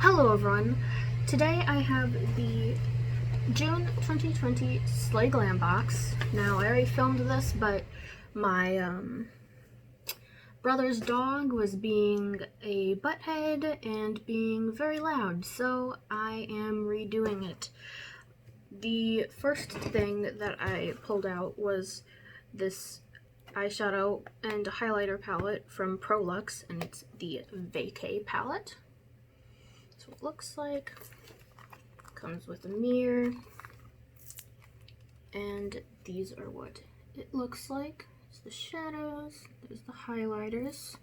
Hello everyone, today I have the June 2020 Slay Glam Box. Now I already filmed this, but my brother's dog was being a butthead and being very loud, so I am redoing it. The first thing that I pulled out was this eyeshadow and highlighter palette from Prolux, and it's the Vacay palette. That's what it looks like. Comes with a mirror, and these are what it looks like. It's the shadows, there's the highlighters.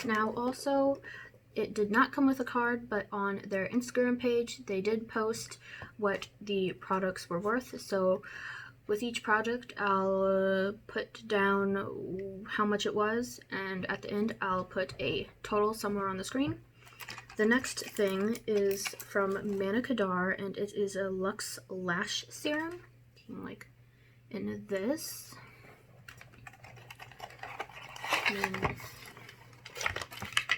Now also, it did not come with a card, but on their Instagram page they did post what the products were worth. So with each product I'll put down how much it was, and at the end I'll put a total somewhere on the screen. The next thing is from Kadar, and it is a Luxe Lash Serum. Like in this. And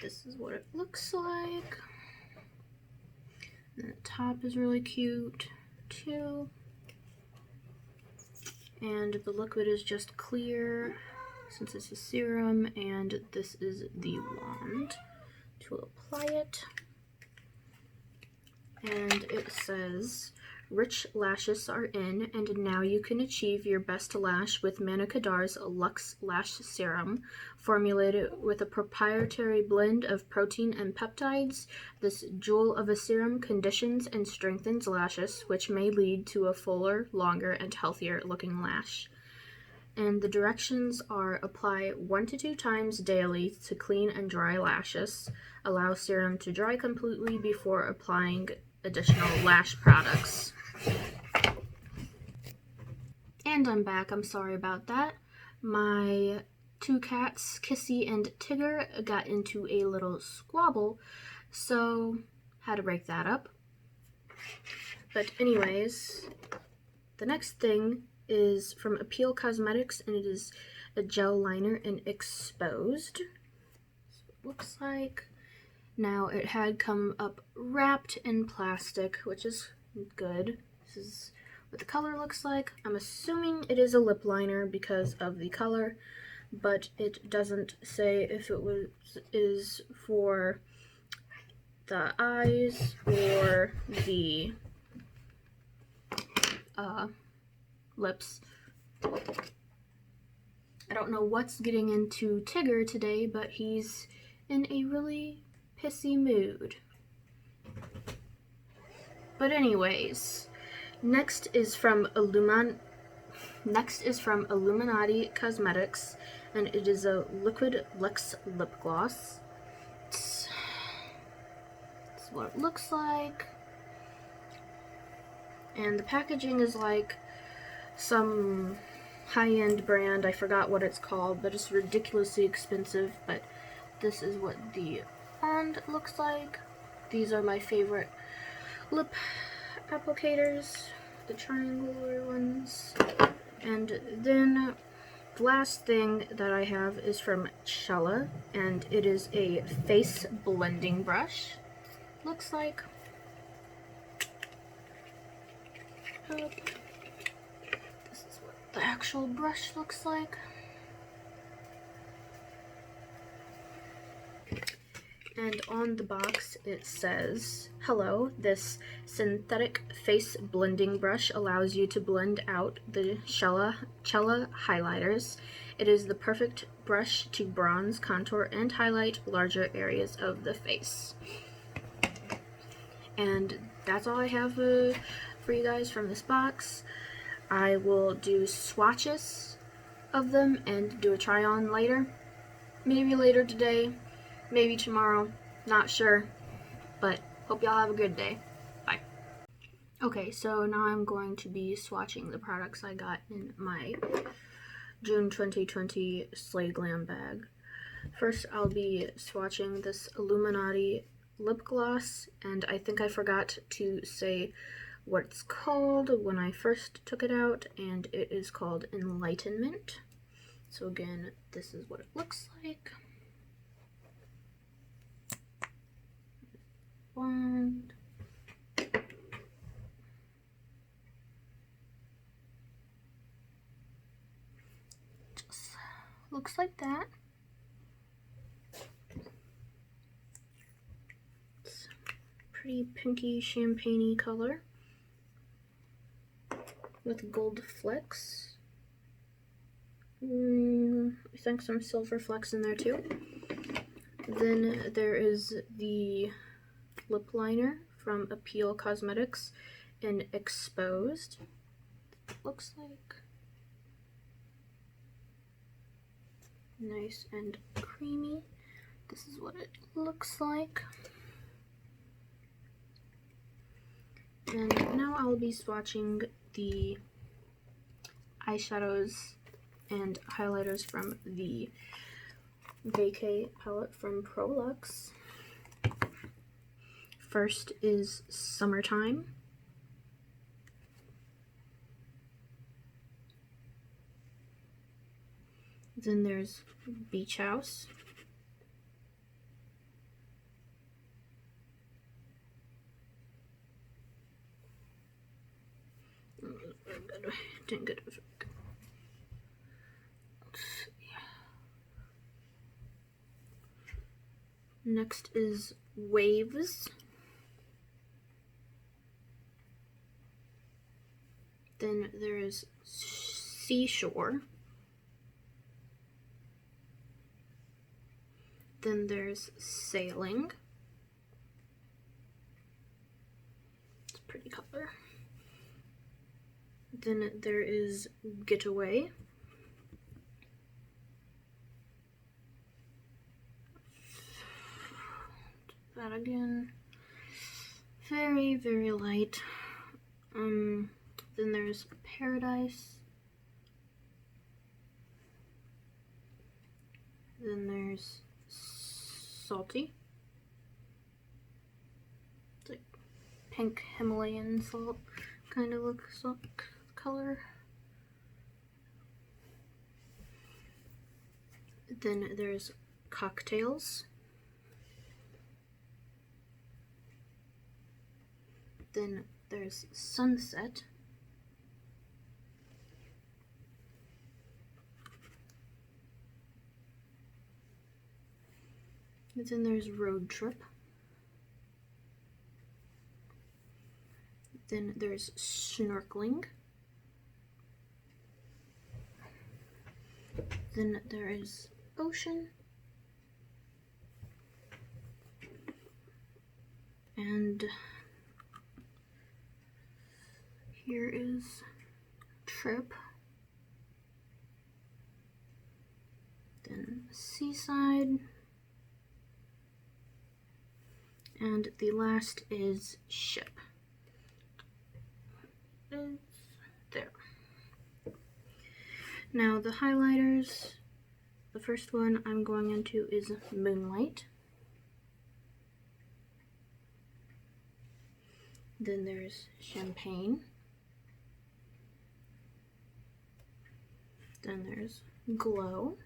this is what it looks like. And the top is really cute too. And the liquid is just clear since it's a serum, and this is the wand to apply it. And it says, rich lashes are in, and now you can achieve your best lash with Kadar's Luxe Lash Serum. Formulated with a proprietary blend of protein and peptides, this jewel of a serum conditions and strengthens lashes, which may lead to a fuller, longer, and healthier looking lash. And the directions are: apply 1 to 2 times daily to clean and dry lashes. Allow serum to dry completely before applying additional lash products. And I'm back. I'm sorry about that. My two cats, Kissy and Tigger, got into a little squabble, so had to break that up. But anyways, the next thing is from Appeal Cosmetics, and it is a gel liner in Exposed. That's what it looks like. Now, it had come up wrapped in plastic, which is good. This is what the color looks like. I'm assuming it is a lip liner because of the color, but it doesn't say if it is for the eyes or the lips. I don't know what's getting into Tigger today, but he's in a really pissy mood. But anyways, next is from Illuminati Cosmetics, and it is a Liquid Luxe Lip Gloss. That's what it looks like. And the packaging is like some high-end brand. I forgot what it's called, but it's ridiculously expensive. But this is what the wand looks like. These are my favorite lip applicators, the triangular ones. And then the last thing that I have is from Chella, and it is a face blending brush. Looks like. This is what the actual brush looks like. And on the box it says, hello, this synthetic face blending brush allows you to blend out the Chella highlighters. It is the perfect brush to bronze, contour, and highlight larger areas of the face. And that's all I have for you guys from this box. I will do swatches of them and do a try on later. Maybe later today, maybe tomorrow, not sure, but hope y'all have a good day. Bye. Okay, so now I'm going to be swatching the products I got in my June 2020 Slay Glam bag. First, I'll be swatching this Illuminati lip gloss, and I think I forgot to say what it's called when I first took it out, and it is called Enlightenment. So again, this is what it looks like. looks like that. It's pretty pinky champagne-y color with gold flecks. I think some silver flecks in there too. Then there is the lip liner from Appeal Cosmetics in Exposed. Looks like nice and creamy. This is what it looks like. And now I'll be swatching the eyeshadows and highlighters from the Vacay palette from Prolux. First is Summertime. Then there's Beach House. Didn't get it. Let's see. Next is Waves. Then there is Seashore. Then there's Sailing. It's a pretty color. Then there is Getaway. That again. Very, very light. Then there's Paradise. Then there's Salty. It's like pink Himalayan salt kind of looks like color. Then there's Cocktails. Then there's Sunset. And then there's Road Trip. Then there's Snorkeling. Then there is Ocean. And here is Trip. Then Seaside. And the last is Ship. It's there. Now the highlighters, the first one I'm going into is Moonlight. Then there's Champagne. Then there's Glow.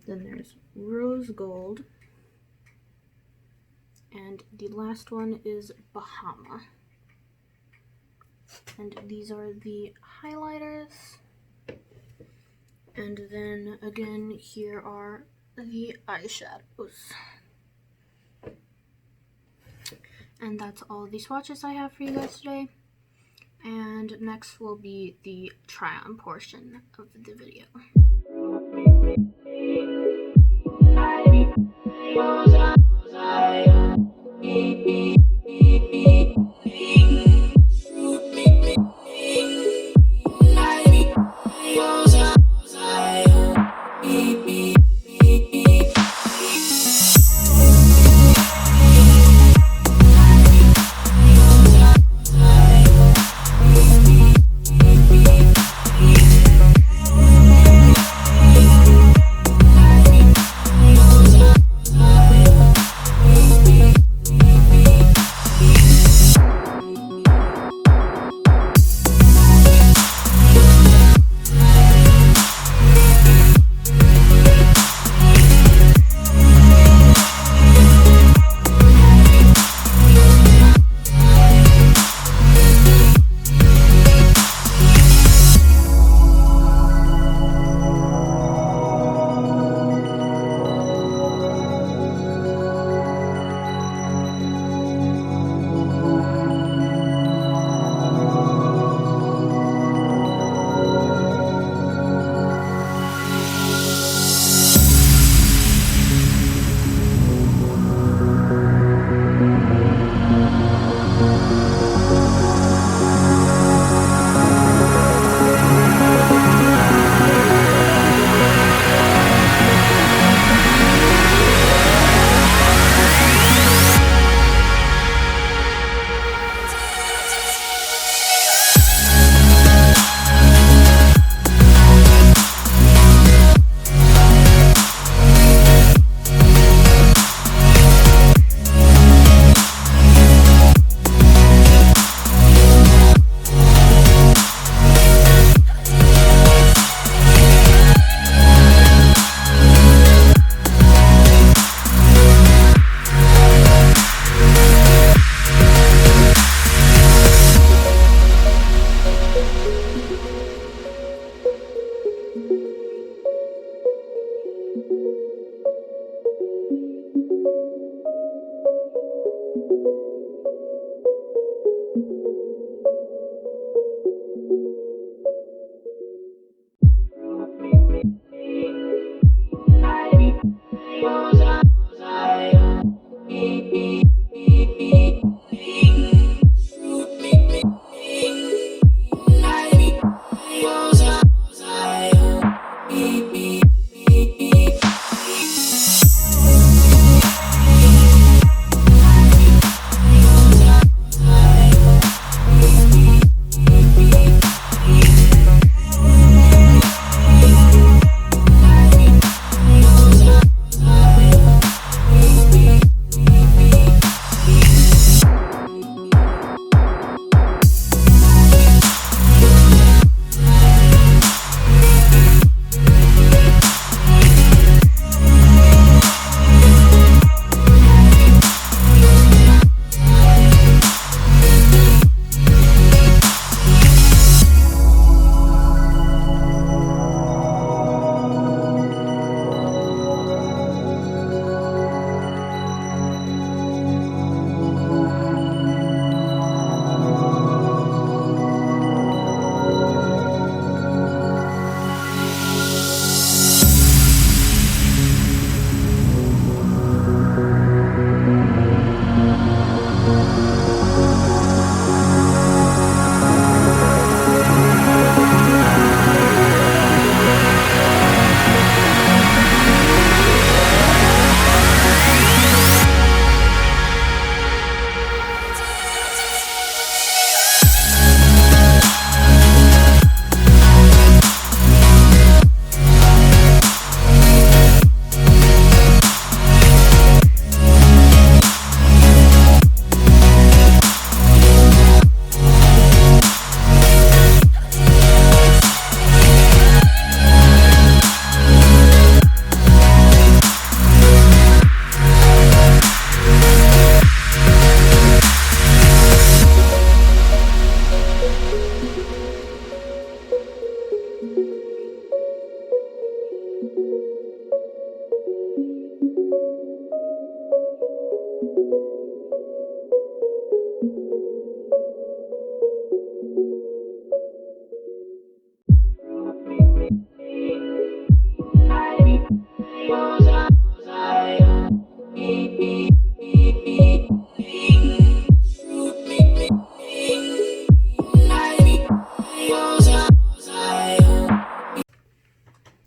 Then there's Rose Gold. And the last one is Bahama. And these are the highlighters. And then again, here are the eyeshadows. And that's all the swatches I have for you guys today. And next will be the try-on portion of the video.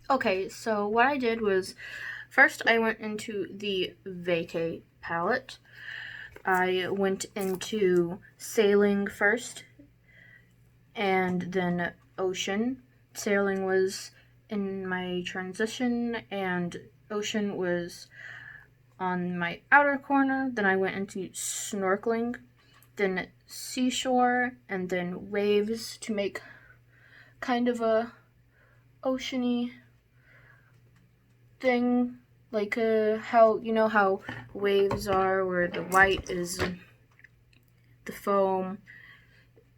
Okay, so what I did was, first I went into the Vacay palette. I went into Sailing first, and then Ocean. Sailing was in my transition, and Ocean was on my outer corner. Then I went into Snorkeling, then Seashore, and then Waves to make kind of a oceany thing, like how, you know how waves are, where the white is the foam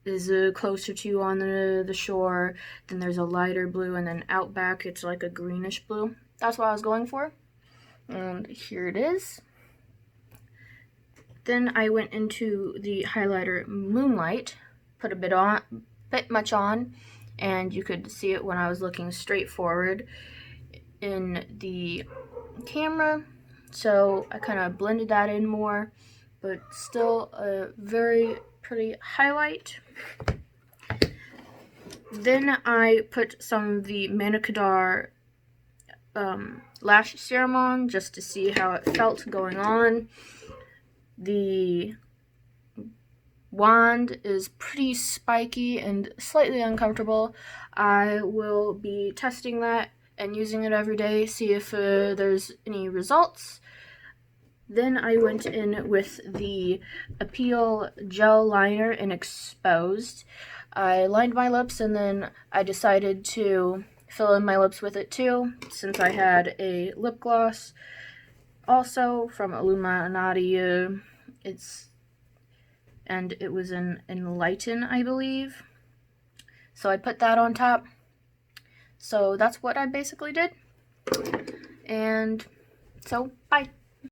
is closer to you on the shore, then there's a lighter blue, and then out back it's like a greenish blue. That's what I was going for, and here it is. Then I went into the highlighter Moonlight, put a bit much on, and you could see it when I was looking straight forward in the camera, so I kind of blended that in more, but still a very pretty highlight. Then I put some of the Manicadar lash serum on just to see how it felt going on. The wand is pretty spiky and slightly uncomfortable. I will be testing that and using it every day, see if there's any results. Then I went in with the Appeal Gel Liner in Exposed. I lined my lips, and then I decided to fill in my lips with it too, since I had a lip gloss also from Illuminati. It was in Enlighten, I believe. So I put that on top. So that's what I basically did. And so, bye.